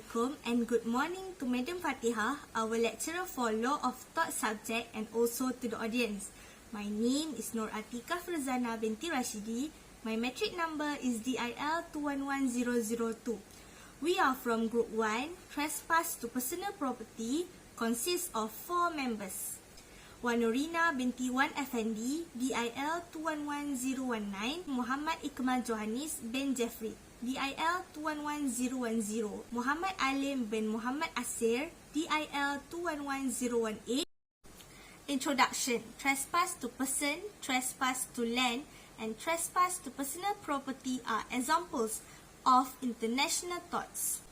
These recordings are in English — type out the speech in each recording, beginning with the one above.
Assalamualaikum and good morning to Madam Fatihah, our lecturer for Law of Tort subject, and also to the audience. My name is Atiqah Firzanah binti RASHIDI. My metric number is DIL 211002. We are from Group 1, Trespass to Personal Property, consists of 4 members. NORINA binti AFFANDY, DIL 211019, Muhammad IQMAL JOHANIS bin JEFRI, DIL 211010, Muhammad ALIM bin Muhammad ASSIR, DIL 211018. Introduction: Trespass to person, trespass to land, and trespass to personal property are examples of international torts.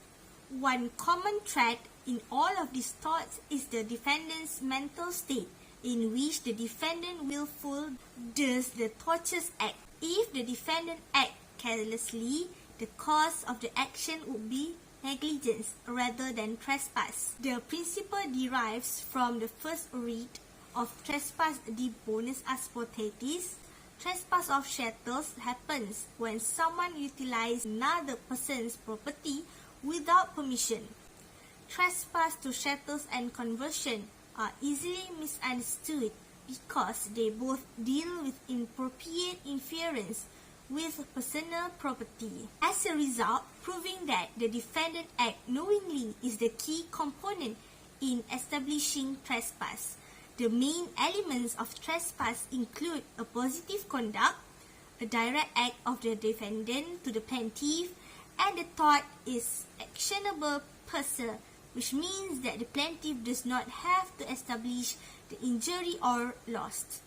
One common thread in all of these torts is the defendant's mental state, in which the defendant willful does the tortious act. If the defendant acts carelessly, the cause of the action would be negligence rather than trespass. The principle derives from the first read of Trespass de bonus asportatis. Trespass of chattels happens when someone utilizes another person's property without permission. Trespass to chattels and conversion are easily misunderstood because they both deal with inappropriate interference with personal property. As a result, proving that the defendant acts knowingly is the key component in establishing trespass. The main elements of trespass include a positive conduct, a direct act of the defendant to the plaintiff, and the tort is actionable per se, which means that the plaintiff does not have to establish the injury or loss.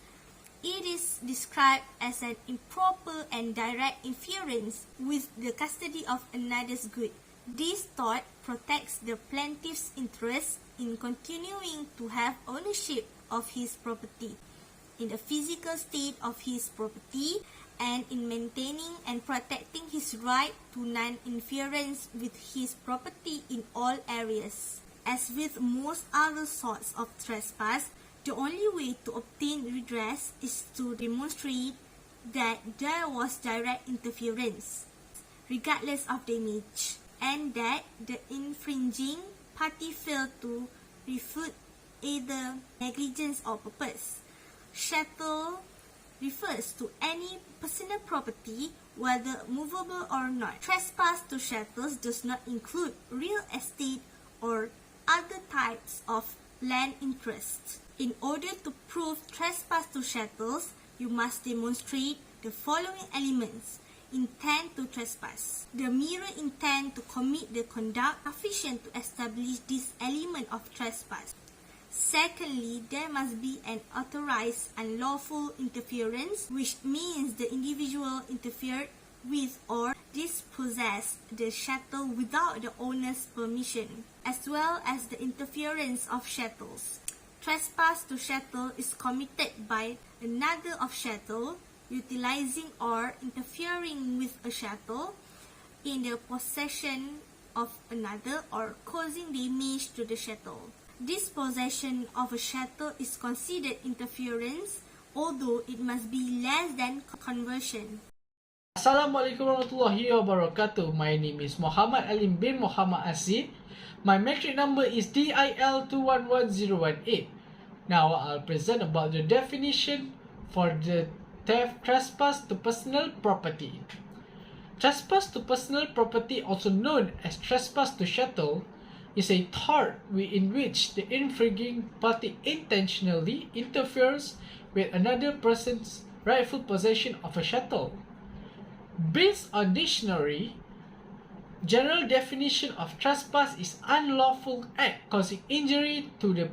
It is described as an improper and direct interference with the custody of another's good. This tort protects the plaintiff's interest in continuing to have ownership of his property, in the physical state of his property, and in maintaining and protecting his right to non-interference with his property in all areas. As with most other sorts of trespass, the only way to obtain redress is to demonstrate that there was direct interference, regardless of damage, and that the infringing party failed to refute either negligence or purpose. Chattel refers to any personal property, whether movable or not. Trespass to chattels does not include real estate or other types of land interests. In order to prove trespass to chattels, you must demonstrate the following elements. Intent to trespass. The mere intent to commit the conduct sufficient to establish this element of trespass. Secondly, there must be an authorized unlawful interference, which means the individual interfered with or dispossessed the chattel without the owner's permission, as well as the interference of chattels. Trespass to chattel is committed by another of chattel, utilizing or interfering with a chattel in the possession of another or causing damage to the chattel. Dispossession of a chattel is considered interference, although it must be less than conversion. Assalamualaikum warahmatullahi wabarakatuh. My name is Muhammad ALIM bin Muhammad ASSIR. My metric number is DIL 211018. Now I'll present about the definition for the trespass to personal property. Trespass to personal property, also known as trespass to chattel, is a tort in which the infringing party intentionally interferes with another person's rightful possession of a chattel. Based on dictionary, general definition of trespass is unlawful act causing injury to the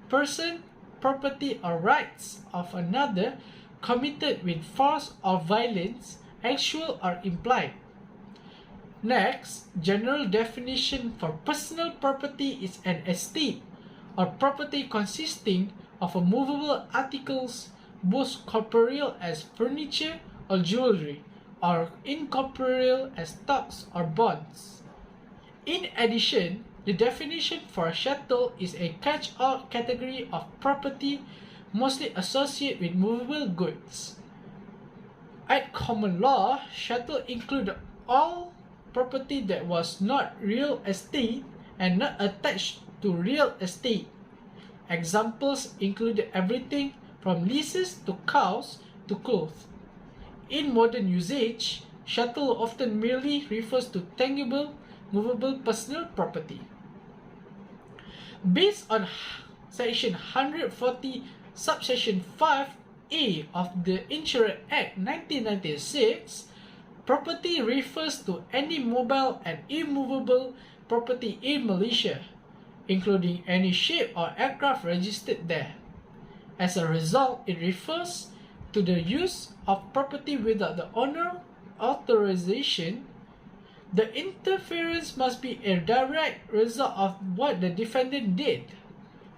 person, property, or rights of another committed with force or violence, actual or implied. Next, general definition for personal property is an estate or property consisting of movable articles, both corporeal as furniture or jewelry, or incorporeal as stocks or bonds. In addition, the definition for a chattel is a catch-all category of property mostly associated with movable goods. At common law, chattel include all property that was not real estate and not attached to real estate. Examples include everything from leases to cows to clothes. In modern usage, chattel often merely refers to tangible, movable personal property. Based on Section 140, Subsection 5A of the Insurance Act 1996, property refers to any mobile and immovable property in Malaysia, including any ship or aircraft registered there. As a result, it refers to the use of property without the owner authorization. The interference must be a direct result of what the defendant did.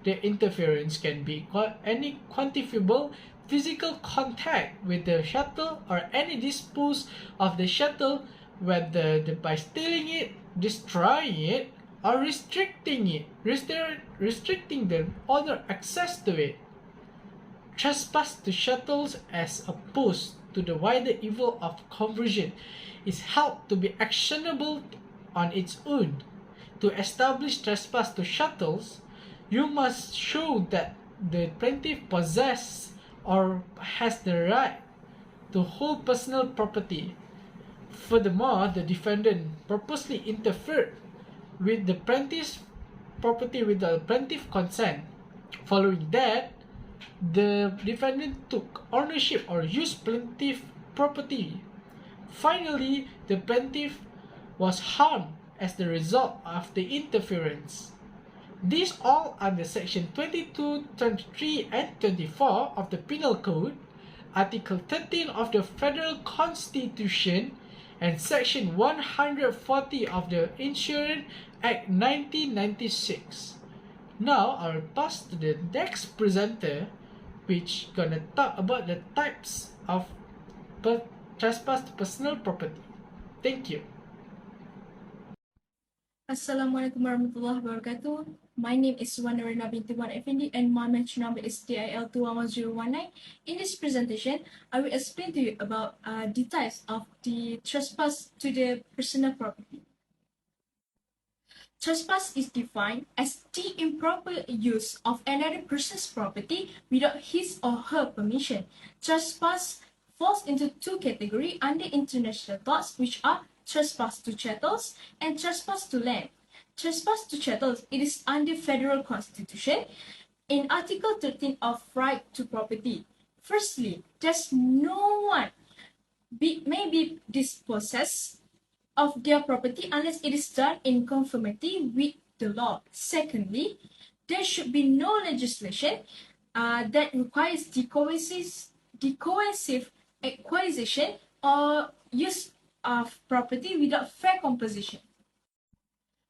The interference can be any quantifiable physical contact with the chattel or any dispose of the chattel, whether by stealing it, destroying it, or restricting the owner access to it. Trespass to chattels, as opposed to the wider evil of conversion, is held to be actionable on its own. To establish trespass to chattels, you must show that the plaintiff possesses or has the right to hold personal property. Furthermore, the defendant purposely interfered with the plaintiff's property without the plaintiff's consent. Following that, the defendant took ownership or used plaintiff property. Finally, the plaintiff was harmed as the result of the interference. These all under Section 22, 23 and 24 of the Penal Code, Article 13 of the Federal Constitution, and Section 140 of the Insurance Act 1996. Now, I'll pass to the next presenter, which gonna talk about the types of trespass to personal property. Thank you. Assalamualaikum warahmatullahi wabarakatuh. My name is NORINA binti AFFANDY and my match number is DIL 211019. In this presentation, I will explain to you about the types of the trespass to the personal property. Trespass is defined as the improper use of another person's property without his or her permission. Trespass falls into two categories under international laws, which are trespass to chattels and trespass to land. Trespass to chattels, it is under Federal Constitution in Article 13 of Right to Property. Firstly, there's no one may be dispossessed of their property unless it is done in conformity with the law. Secondly, there should be no legislation that requires the coercive acquisition or use of property without fair composition.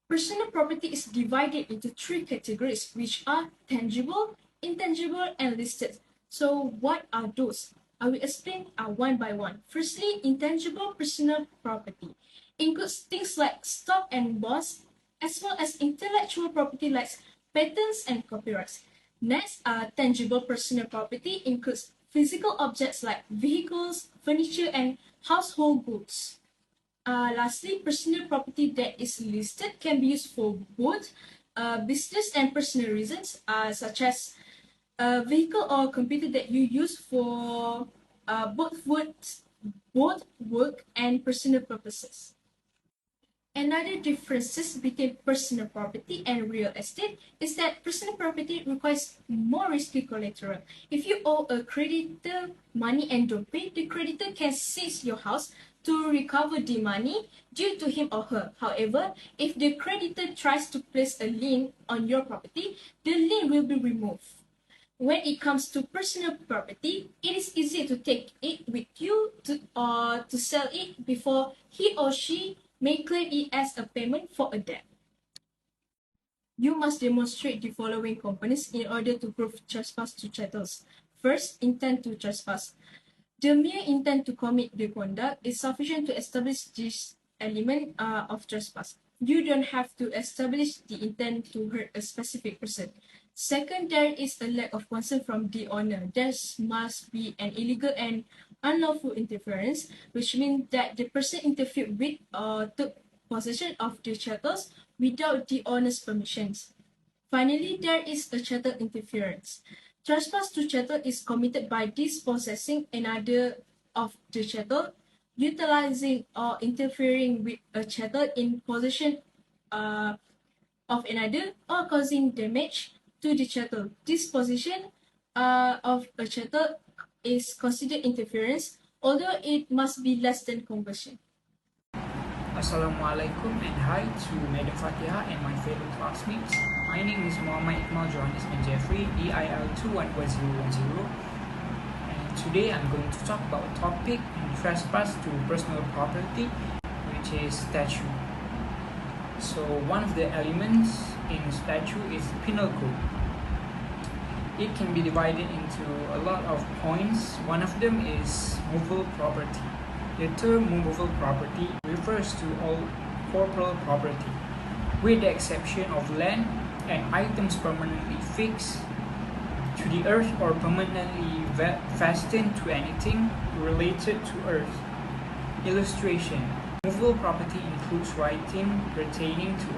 Personal property is divided into three categories, which are tangible, intangible, and listed. So what are those? I will explain one by one. Firstly, intangible personal property includes things like stock and bonds, as well as intellectual property like patents and copyrights. Next, tangible personal property includes physical objects like vehicles, furniture, and household goods. Lastly, personal property that is listed can be used for both business and personal reasons, such as a vehicle or computer that you use for both work and personal purposes. Another differences between personal property and real estate is that personal property requires more risky collateral. If you owe a creditor money and don't pay, the creditor can seize your house to recover the money due to him or her. However, if the creditor tries to place a lien on your property, the lien will be removed. When it comes to personal property, it is easy to take it with you to sell it before he or she may claim it as a payment for a debt. You must demonstrate the following components in order to prove trespass to chattels. First, intent to trespass. The mere intent to commit the conduct is sufficient to establish this element of trespass. You don't have to establish the intent to hurt a specific person. Second, there is a lack of consent from the owner. There must be an illegal and unlawful interference, which means that the person interfered with or took possession of the chattels without the owner's permissions. Finally, there is a chattel interference. Trespass to chattel is committed by dispossessing another of the chattel, utilizing or interfering with a chattel in possession of another, or causing damage to the chattel. Disposition of a chattel is considered interference, although it must be less than conversion. Assalamualaikum and hi to Madam Fatiha and my fellow classmates. My name is Mohammed, IQMAL, JOHANIS and JEFRI, DIL 211010. And today I'm going to talk about a topic in trespass to personal property, which is statute. So one of the elements in statute is penal code. It can be divided into a lot of points. One of them is movable property. The term movable property refers to all corporeal property, with the exception of land and items permanently fixed to the earth or permanently fastened to anything related to earth. Illustration: movable property includes writing pertaining to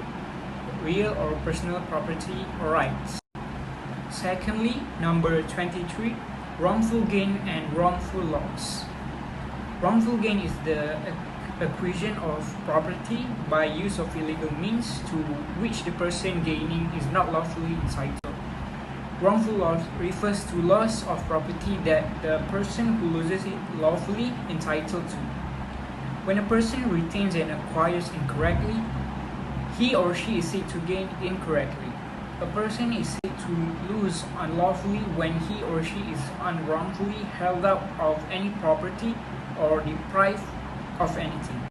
real or personal property or rights. Secondly, number 23, wrongful gain and wrongful loss. Wrongful gain is the acquisition of property by use of illegal means to which the person gaining is not lawfully entitled. Wrongful loss refers to loss of property that the person who loses it lawfully entitled to. When a person retains and acquires incorrectly, he or she is said to gain incorrectly. A person is said to lose unlawfully when he or she is unwrongfully held out of any property or deprived of anything.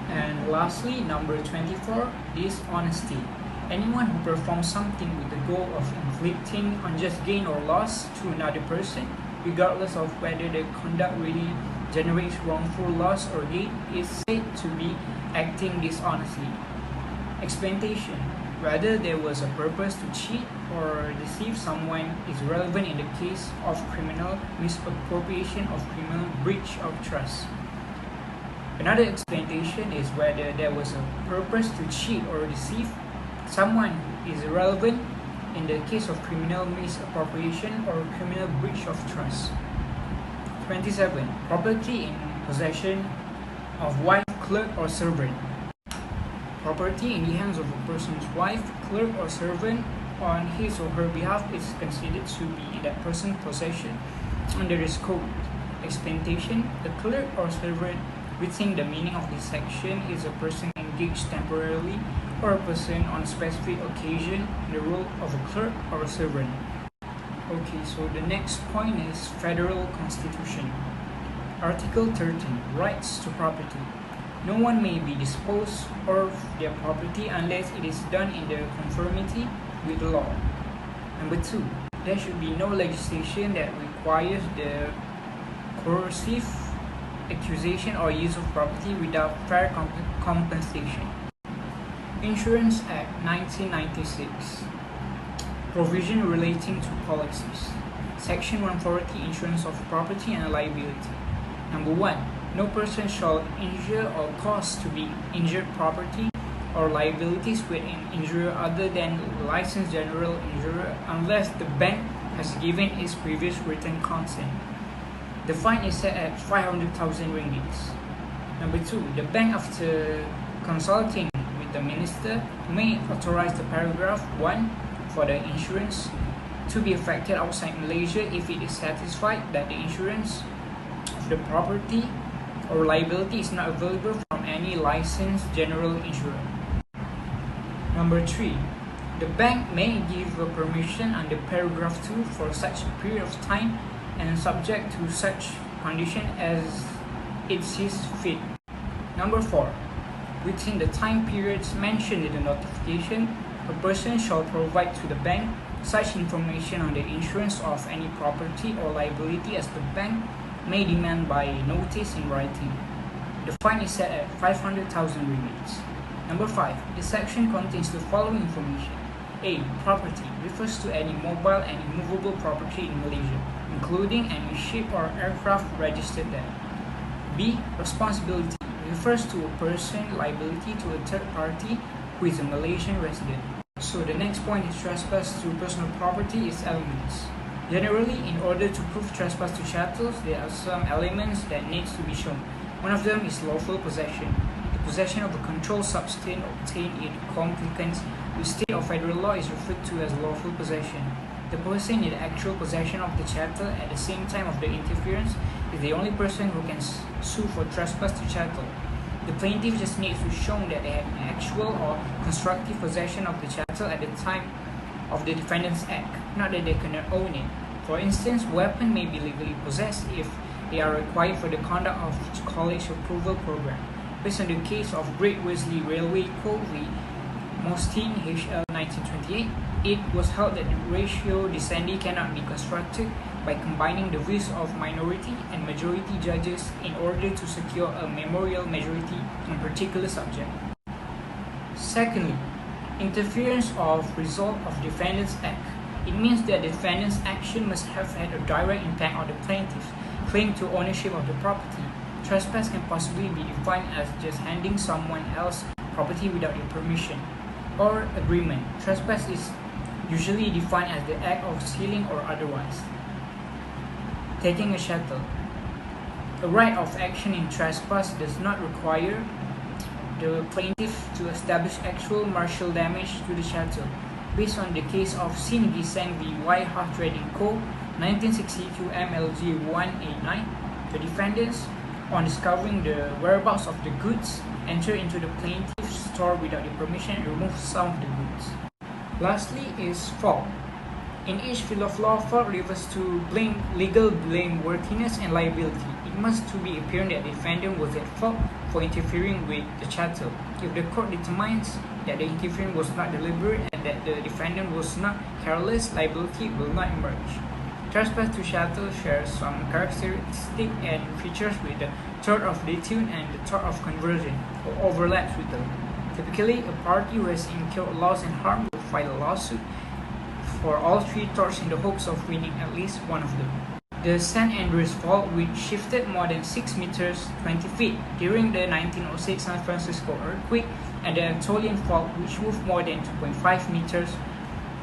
And lastly, number 24, dishonesty. Anyone who performs something with the goal of inflicting unjust gain or loss to another person, regardless of whether the conduct really generates wrongful loss or gain, is said to be acting dishonestly. Exploitation. Whether there was a purpose to cheat or deceive someone is relevant in the case of criminal misappropriation of criminal breach of trust. Another exploitation is whether there was a purpose to cheat or deceive someone is relevant in the case of criminal misappropriation or criminal breach of trust. 27. Property in possession of wife, clerk or servant. Property in the hands of a person's wife, clerk or servant on his or her behalf is considered to be in that person's possession under this code. Exploitation: the clerk or servant within the meaning of this section is a person engaged temporarily or a person on a specific occasion in the role of a clerk or a servant. Okay, so the next point is Federal Constitution. Article 13, Rights to Property. No one may be disposed of their property unless it is done in the conformity with the law. Number 2, there should be no legislation that requires the coercive accusation or use of property without fair compensation. Insurance Act 1996. Provision relating to policies. Section 140, Insurance of Property and Liability. Number 1, no person shall injure or cause to be injured property or liabilities with an injurer other than licensed general insurer unless the bank has given its previous written consent. The fine is set at 500,000 ringgits. Number 2, the bank, after consulting with the minister, may authorize the paragraph 1 for the insurance to be effected outside Malaysia if it is satisfied that the insurance of the property or liability is not available from any licensed general insurer. Number 3, the bank may give a permission under paragraph 2 for such a period of time and subject to such condition as it sees fit. Number 4, within the time periods mentioned in the notification, a person shall provide to the bank such information on the insurance of any property or liability as the bank may demand by notice in writing. The fine is set at 500,000 ringgit. Number 5. The section contains the following information. A. Property refers to any mobile and immovable property in Malaysia, including any ship or aircraft registered there. B. Responsibility refers to a person, liability to a third party who is a Malaysian resident. So the next point is trespass to personal property is elements. Generally, in order to prove trespass to chattels, there are some elements that needs to be shown. One of them is lawful possession. The possession of a controlled substance obtained in compliance with state or federal law is referred to as lawful possession. The person in the actual possession of the chattel at the same time of the interference is the only person who can sue for trespass to chattel. The plaintiff just needs to show that they had actual or constructive possession of the chattel at the time of the defendant's act, not that they cannot own it. For instance, weapons may be legally possessed if they are required for the conduct of college approval program. Based on the case of Great Wesley Railway Co. v. Mostyn HL 1928, it was held that the ratio descendi cannot be constructed by combining the views of minority and majority judges in order to secure a memorial majority on a particular subject. Secondly, interference of result of defendant's act. It means that the defendant's action must have had a direct impact on the plaintiff's claim to ownership of the property. Trespass can possibly be defined as just handing someone else property without their permission or agreement. Trespass is usually defined as the act of stealing or otherwise taking a chattel. A right of action in trespass does not require the plaintiff to establish actual martial damage to the chattel. Based on the case of Singh v. Waiwa Trading Co. 1962 MLG 189, the defendants, on discovering the whereabouts of the goods, enter into the plaintiff's store without the permission and remove some of the goods. Lastly is fault. In each field of law, fault refers to legal blameworthiness and liability. It must to be apparent that the defendant was at fault for interfering with the chattel. If the court determines that the interference was not deliberate and that the defendant was not careless, liability will not emerge. Trespass to chattel shares some characteristics and features with the tort of detune and the tort of conversion, or overlaps with them. Typically, a party who has incurred loss and harm will file a lawsuit for all three torts in the hopes of winning at least one of them. The San Andreas Fault, which shifted more than 6 meters 20 feet during the 1906 San Francisco earthquake, and the Anatolian Fault, which moved more than 2.5 meters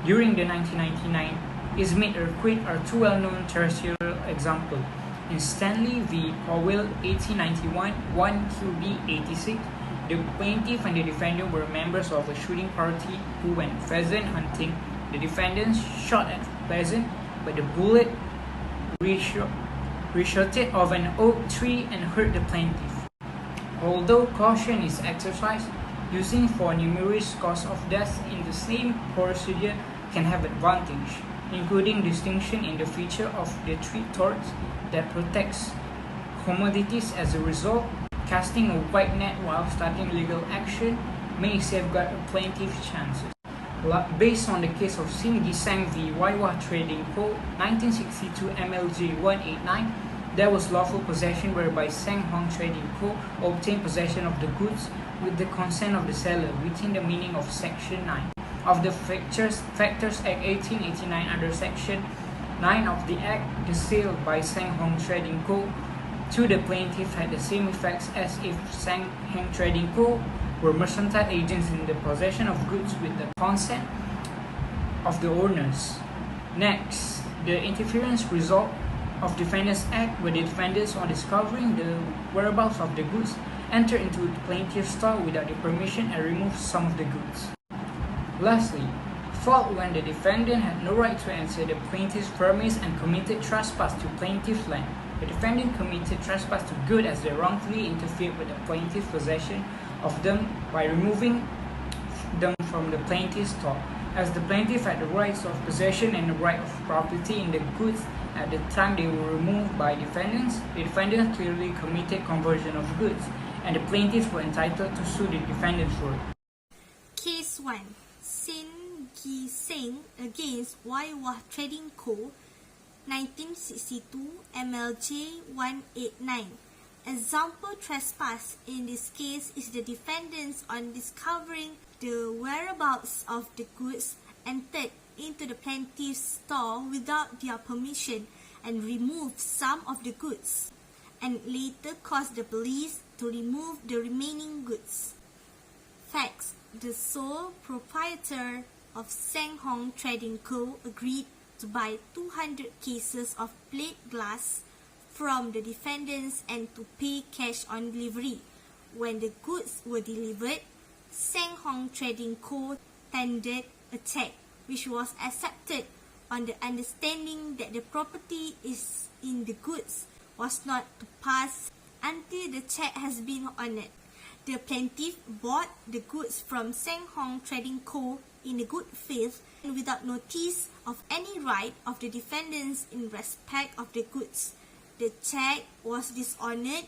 during the 1999 Izmit earthquake, are two well-known terrestrial examples. In Stanley v. Powell 1891 1 QB 86, the plaintiff and the defendant were members of a shooting party who went pheasant hunting. The defendants shot at pheasant, but the bullet ricocheted off an oak tree and hurt the plaintiff. Although caution is exercised, using for numerous causes of death in the same procedure can have advantage, including distinction in the feature of the three torts that protects commodities. As a result, casting a wide net while starting legal action may safeguard a plaintiff's chances. Based on the case of Singh v. Waiwa Trading Co. 1962 MLG 189, there was lawful possession whereby Seng Hong Trading Co. obtained possession of the goods with the consent of the seller within the meaning of Section 9 of the Factors Act 1889. Under Section 9 of the Act, the sale by Seng Hong Trading Co. to the plaintiff had the same effects as if Seng Hong Trading Co. were mercantile agents in the possession of goods with the consent of the owners. Next, the interference result of Defendants Act, where the defendants, on discovering the whereabouts of the goods, enter into the plaintiff's store without the permission and remove some of the goods. Lastly, fault when the defendant had no right to enter the plaintiff's premise and committed trespass to plaintiff's land. The defendant committed trespass to goods as they wrongfully interfered with the plaintiff's possession of them by removing them from the plaintiff's store. As the plaintiff had the rights of possession and the right of property in the goods at the time they were removed by defendants, the defendants clearly committed conversion of goods, and the plaintiffs were entitled to sue the defendants for it. Case 1. Singh against Waiwa Trading Co. 1962 MLJ 189. Example trespass in this case is the defendants, on discovering the whereabouts of the goods, entered into the plaintiff's store without their permission and removed some of the goods, and later caused the police to remove the remaining goods. facts, the sole proprietor of Seng Hong Trading Co. agreed to buy 200 cases of plate glass from the defendants and to pay cash on delivery. When the goods were delivered, Seng Hong Trading Co. tendered a check, which was accepted on the understanding that the property is in the goods was not to pass until the check has been honoured. The plaintiff bought the goods from Seng Hong Trading Co. in a good faith and without notice of any right of the defendants in respect of the goods. The check was dishonoured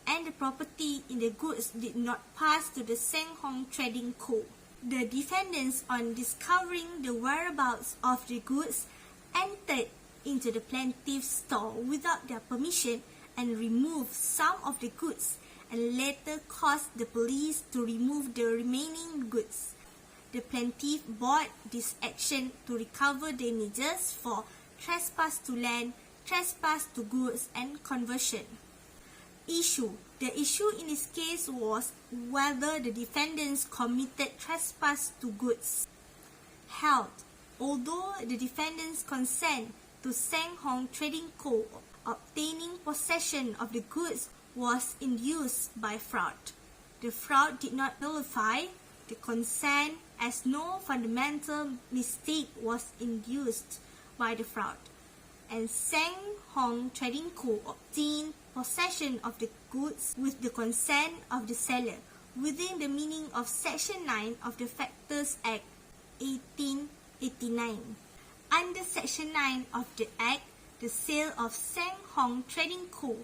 and the property in the goods did not pass to the Seng Hong Trading Co. The defendants, on discovering the whereabouts of the goods, entered into the plaintiff's store without their permission and removed some of the goods and later caused the police to remove the remaining goods. The plaintiff brought this action to recover damages for trespass to land, trespass to goods, and conversion. The issue in this case was whether the defendants committed trespass to goods. Held, although the defendants consent to Seng Hong Trading Co. obtaining possession of the goods was induced by fraud. The fraud did not nullify the consent as no fundamental mistake was induced by the fraud, and Seng Hong Trading Co. obtained possession of the goods with the consent of the seller within the meaning of Section 9 of the Factors Act 1889. Under Section 9 of the Act, the sale of Seng Hong Trading Co.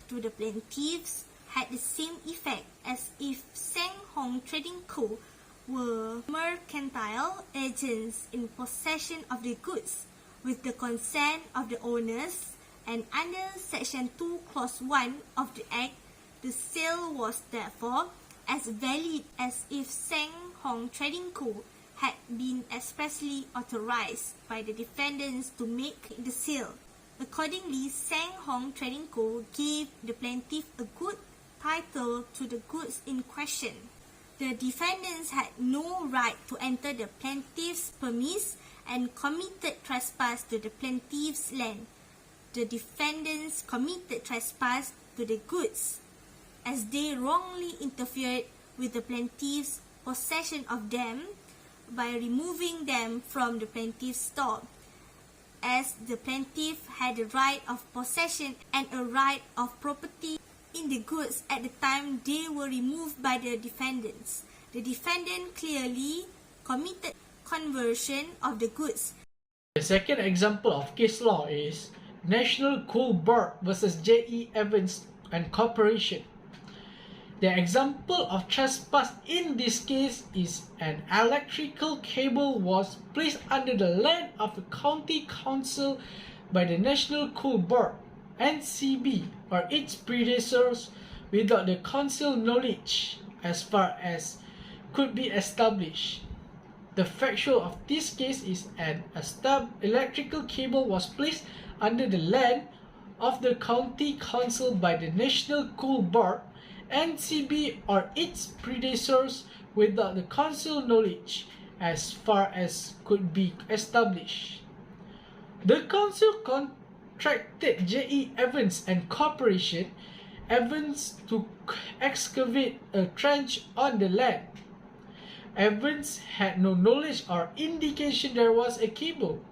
to the plaintiffs had the same effect as if Seng Hong Trading Co. were mercantile agents in possession of the goods with the consent of the owners, and under Section 2 Clause 1 of the Act, the sale was therefore as valid as if Seng Hong Trading Co. had been expressly authorized by the defendants to make the sale. Accordingly, Seng Hong Trading Co. gave the plaintiff a good title to the goods in question. The defendants had no right to enter the plaintiff's premise and committed trespass to the plaintiff's land. The defendants committed trespass to the goods as they wrongly interfered with the plaintiff's possession of them by removing them from the plaintiff's store, as the plaintiff had a right of possession and a right of property in the goods at the time they were removed by the defendants. The defendant clearly committed conversion of the goods. The second example of case law is National Coal Board versus J.E. Evans and Corporation. The example of trespass in this case is an electrical cable was placed under the land of the county council by the National Coal Board, NCB, or its predecessors without the council knowledge as far as could be established. The factual of this case is an electrical cable was placed under the land of the county council by the National Coal Board, NCB, or its predecessors without the council knowledge as far as could be established. The council contracted J.E. Evans and Corporation, Evans, to excavate a trench on the land. Evans had no knowledge or indication there was a cable.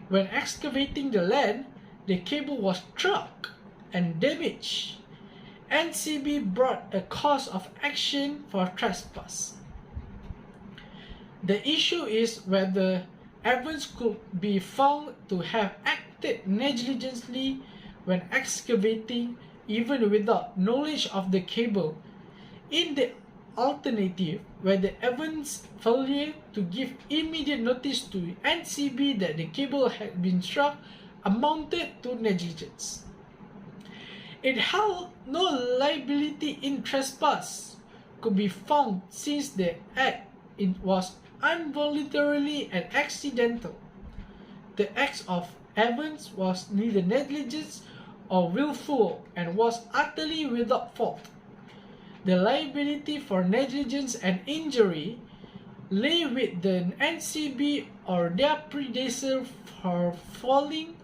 When excavating the land, the cable was struck and damaged. NCB brought a cause of action for trespass. The issue is whether Evans could be found to have acted negligently when excavating even without knowledge of the cable. In the alternative, whether Evans' failure to give immediate notice to NCB that the cable had been struck amounted to negligence. It held no liability in trespass could be found since the act was involuntarily and accidental. The act of Evans was neither negligent or willful and was utterly without fault. The liability for negligence and injury lay with the NCB or their predecessor for failing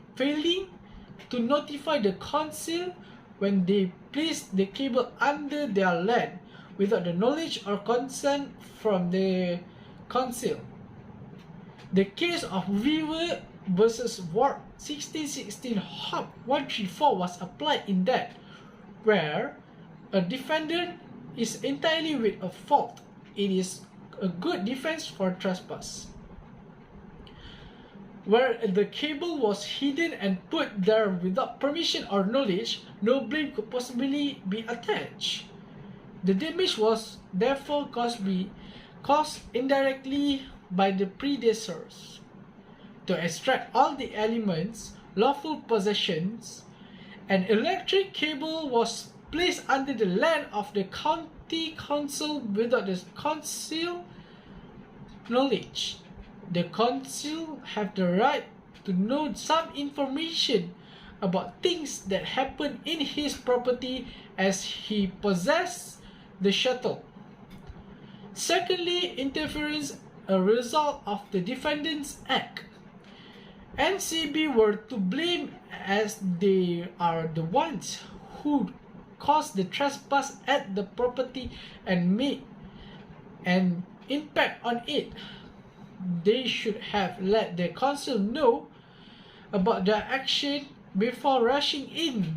to notify the council when they placed the cable under their land without the knowledge or consent from the council. The case of Waiwa versus Ward 1616 Hub 134 was applied in that, where a defendant is entirely with a fault. It is a good defense for trespass. Where the cable was hidden and put there without permission or knowledge, no blame could possibly be attached. The damage was therefore caused indirectly by the predecessors. To extract all the elements, lawful possessions, an electric cable was placed under the land of the county council without the council knowledge. The council have the right to know some information about things that happen in his property as he possesses the shuttle. Secondly, interference a result of the Defendants Act. NCB were to blame as they are the ones who caused the trespass at the property and made an impact on it. They should have let the council know about their action before rushing in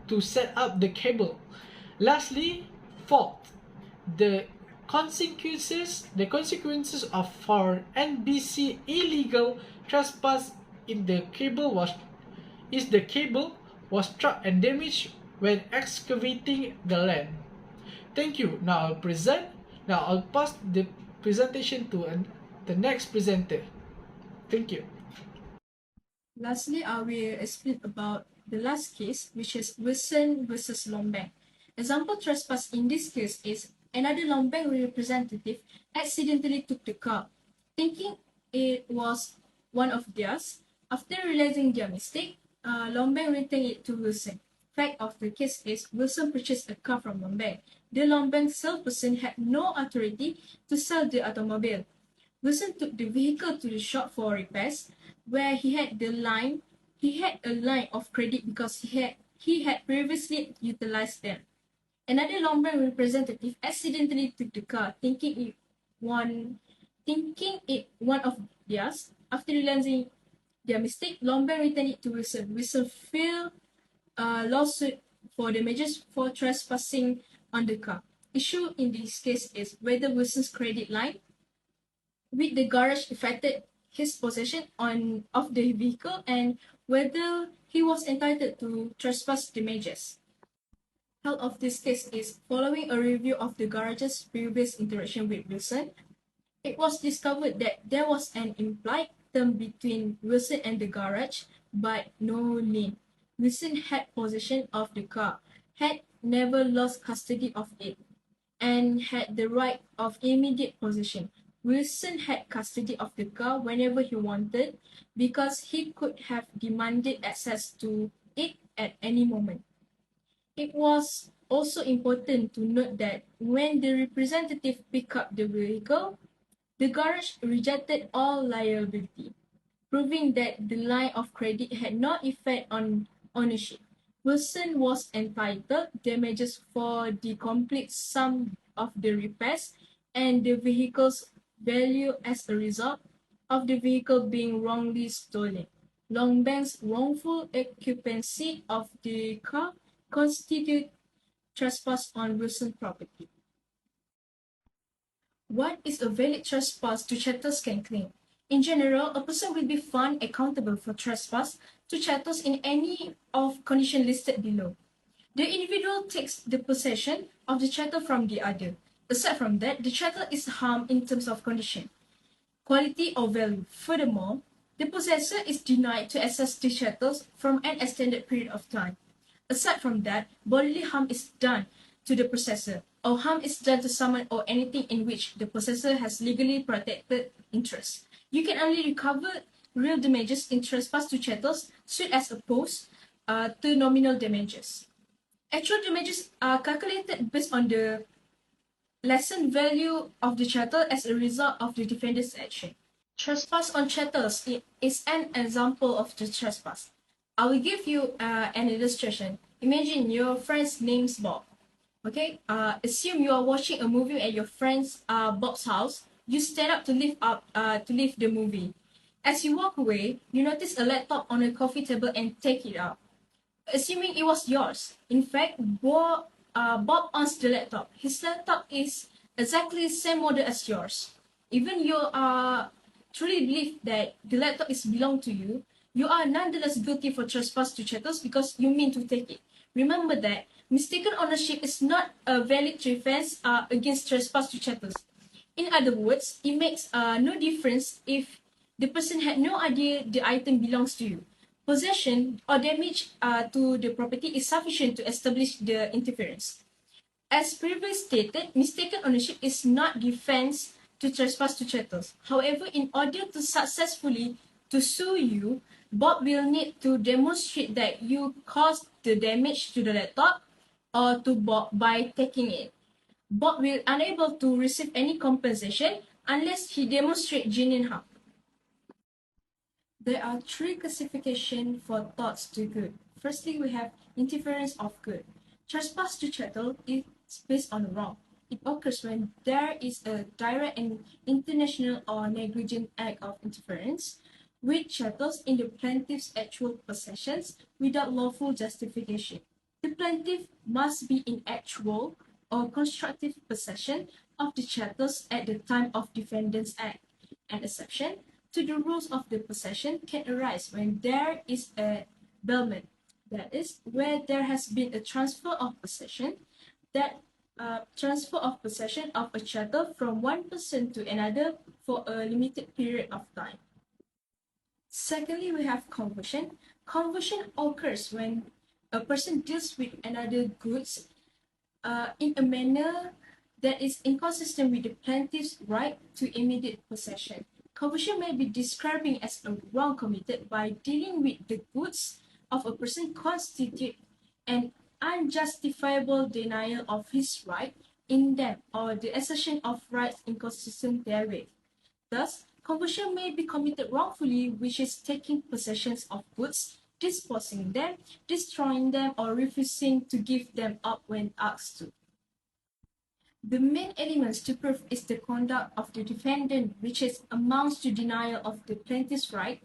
to set up the cable. Lastly, fourth, the consequences of for NBC illegal trespass in the cable was struck and damaged when excavating the land. Thank you. Now I'll pass the presentation to the next presenter. Thank you. Lastly, I will explain about the last case, which is Wilson versus Lombang. Example trespass in this case is another Lombang representative accidentally took the car, thinking it was one of theirs. After realizing their mistake, Lombang returned it to Wilson. Fact of the case is Wilson purchased a car from Lombang. The Lombang salesperson had no authority to sell the automobile. Wilson took the vehicle to the shop for repairs, where he had a line of credit because he had previously utilized them. Another Lombang representative accidentally took the car, thinking it one of theirs. After realizing their mistake, Lombang returned it to Wilson. Wilson filed a lawsuit for damages for trespassing on the car. Issue in this case is whether Wilson's credit line with the garage affected his possession of the vehicle and whether he was entitled to trespass damages. Part of this case is following a review of the garage's previous interaction with Wilson, it was discovered that there was an implied term between Wilson and the garage, but no lien. Wilson had possession of the car, had never lost custody of it, and had the right of immediate possession. Wilson had custody of the car whenever he wanted because he could have demanded access to it at any moment. It was also important to note that when the representative picked up the vehicle, the garage rejected all liability, proving that the line of credit had no effect on ownership. Wilson was entitled damages for the complete sum of the repairs and the vehicle's value as a result of the vehicle being wrongly stolen. Lombang's wrongful occupancy of the car constitute trespass on Wilson property. What is a valid trespass to chattels can claim? In general, a person will be found accountable for trespass to chattels in any of conditions listed below. The individual takes the possession of the chattel from the other. Aside from that, the chattel is harmed in terms of condition, quality or value. Furthermore, the possessor is denied to access the chattels from an extended period of time. Aside from that, bodily harm is done to the possessor, or harm is done to someone or anything in which the possessor has legally protected interest. You can only recover real damages in trespass to chattels suit as opposed to nominal damages. Actual damages are calculated based on the lessen value of the chattel as a result of the defendant's action. Trespass on chattels is an example of the trespass. I will give you an illustration. Imagine your friend's name's Bob. Okay, assume you are watching a movie at your friend's Bob's house. You stand up to leave the movie. As you walk away, you notice a laptop on a coffee table and take it out. Assuming it was yours. In fact, Bob owns the laptop. His laptop is exactly the same model as yours. Even you truly believe that the laptop is belong to you, you are nonetheless guilty for trespass to chattels because you mean to take it. Remember that mistaken ownership is not a valid defense against trespass to chattels. In other words, it makes no difference if the person had no idea the item belongs to you. Possession or damage to the property is sufficient to establish the interference. As previously stated, mistaken ownership is not defense to trespass to chattels. However, in order to successfully to sue you, Bob will need to demonstrate that you caused the damage to the laptop or to Bob by taking it. Bob will unable to receive any compensation unless he demonstrates genuine harm. There are three classifications for torts to good. Firstly, we have interference of good. Trespass to chattel is based on wrong. It occurs when there is a direct and intentional or negligent act of interference with chattels in the plaintiff's actual possessions without lawful justification. The plaintiff must be in actual or constructive possession of the chattels at the time of defendant's act. An exception to the rules of the possession can arise when there is a bailment, that is, where there has been a transfer of possession, transfer of possession of a chattel from one person to another for a limited period of time. Secondly, we have conversion. Conversion occurs when a person deals with another goods in a manner that is inconsistent with the plaintiff's right to immediate possession. Conversion may be describing as a wrong committed by dealing with the goods of a person constitute an unjustifiable denial of his right in them or the assertion of rights inconsistent therewith. Thus, conversion may be committed wrongfully, which is taking possession of goods, disposing them, destroying them, or refusing to give them up when asked to. The main elements to prove is the conduct of the defendant, which amounts to denial of the plaintiff's right,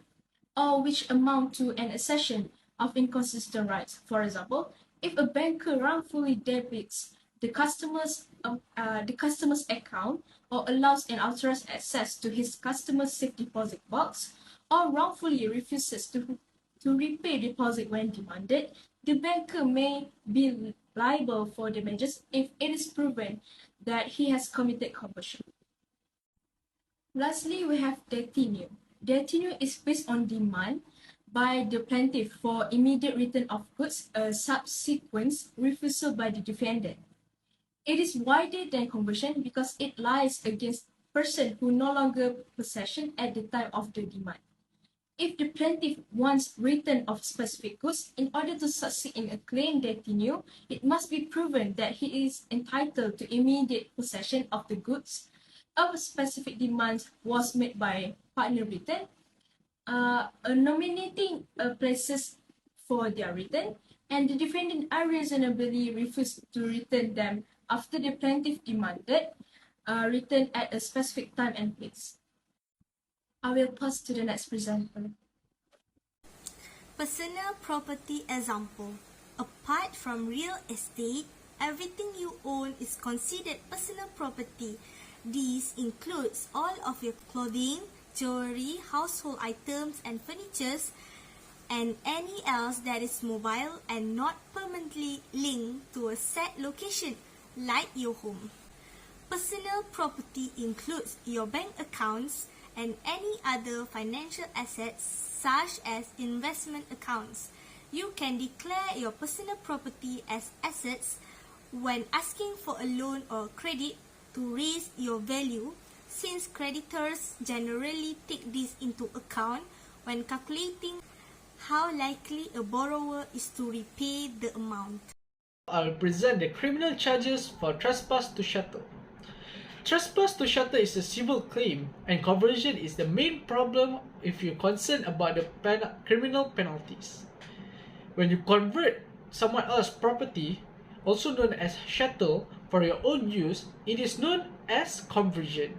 or which amount to an assertion of inconsistent rights. For example, if a banker wrongfully debits the customer's account or allows an unauthorized access to his customer's safe deposit box, or wrongfully refuses to repay deposit when demanded, the banker may be liable for damages if it is proven that he has committed conversion. Lastly, we have detinue. Detinue is based on demand by the plaintiff for immediate return of goods, a subsequent refusal by the defendant. It is wider than conversion because it lies against person who no longer possession at the time of the demand. If the plaintiff wants return of specific goods, in order to succeed in a claim detinue, it must be proven that he is entitled to immediate possession of the goods. A specific demand was made by partner return, nominating places for their return, and the defendant unreasonably refused to return them after the plaintiff demanded return at a specific time and place. I will pass to the next presenter. Personal property example. Apart from real estate, everything you own is considered personal property. This includes all of your clothing, jewelry, household items and furnitures, and any else that is mobile and not permanently linked to a set location, like your home. Personal property includes your bank accounts and any other financial assets such as investment accounts. You can declare your personal property as assets when asking for a loan or credit to raise your value, since creditors generally take this into account when calculating how likely a borrower is to repay the amount. I'll present the criminal charges for trespass to chattel. Trespass to shelter is a civil claim, and conversion is the main problem if you're concerned about the criminal penalties. When you convert someone else's property, also known as chattel, for your own use, it is known as conversion.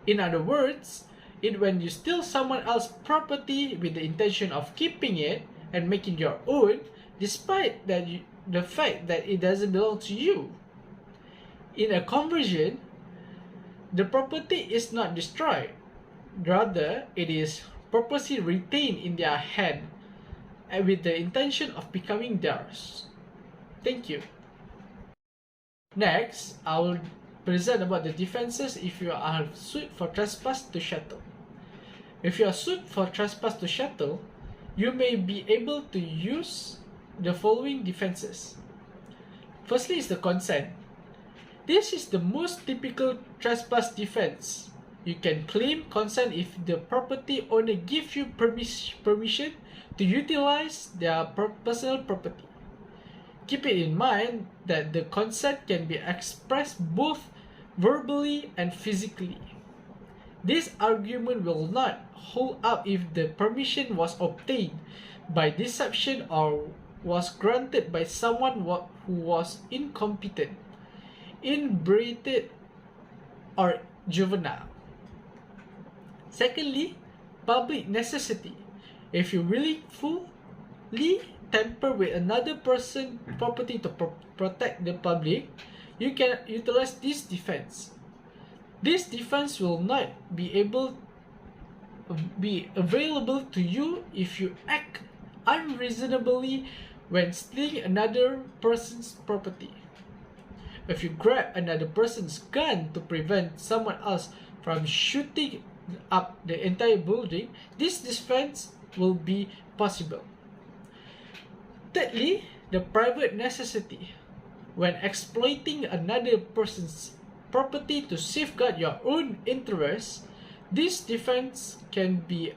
In other words, when you steal someone else's property with the intention of keeping it and making your own, despite the fact that it doesn't belong to you. In a conversion, the property is not destroyed. Rather, it is purposely retained in their hand and with the intention of becoming theirs. Thank you. Next, I will present about the defenses if you are sued for trespass to chattel. If you are sued for trespass to chattel, you may be able to use the following defenses. Firstly is the consent. This is the most typical trespass defense. You can claim consent if the property owner gives you permission to utilize their personal property. Keep it in mind that the consent can be expressed both verbally and physically. This argument will not hold up if the permission was obtained by deception or was granted by someone who was incompetent, inebriated, or juvenile. Secondly, public necessity. If you willfully tamper with another person's property to protect the public, you can utilize this defense. This defense will not be available to you if you act unreasonably when stealing another person's property. If you grab another person's gun to prevent someone else from shooting up the entire building, this defense will be possible. Thirdly, the private necessity. When exploiting another person's property to safeguard your own interests, this defense can be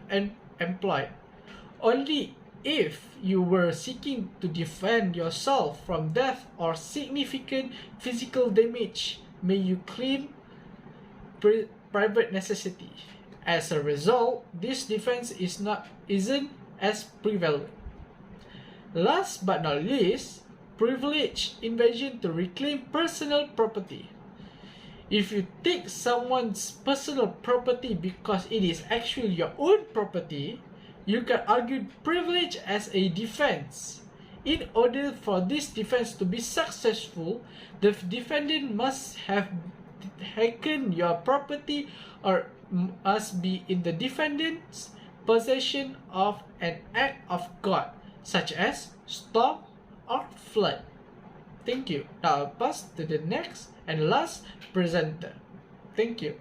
employed only if you were seeking to defend yourself from death or significant physical damage. May you claim private necessity. As a result, this defense isn't as prevalent. Last but not least, privilege invasion to reclaim personal property. If you take someone's personal property because it is actually your own property, you can argue privilege as a defense. In order for this defense to be successful, the defendant must have taken your property or must be in the defendant's possession of an act of God, such as storm or flood. Thank you. Now I'll pass to the next and last presenter. Thank you.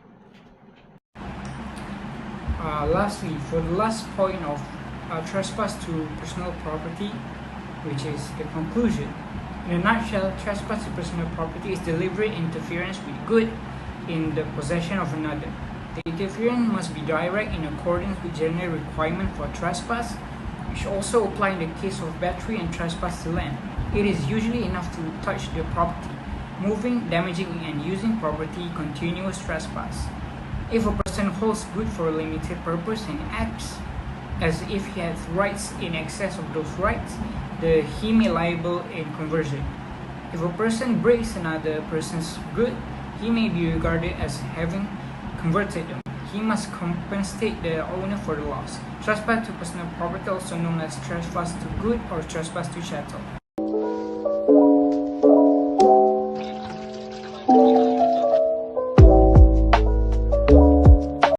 Lastly, for the last point of trespass to personal property, which is the conclusion. In a nutshell, trespass to personal property is deliberate interference with good in the possession of another. The interference must be direct in accordance with general requirement for trespass, which also apply in the case of battery and trespass to land. It is usually enough to touch the property. Moving, damaging, and using property continuous trespass. If a person holds good for a limited purpose and acts as if he has rights in excess of those rights, he may liable in conversion. If a person breaks another person's good, he may be regarded as having converted them. He must compensate the owner for the loss. Trespass to personal property, also known as trespass to good or trespass to chattel.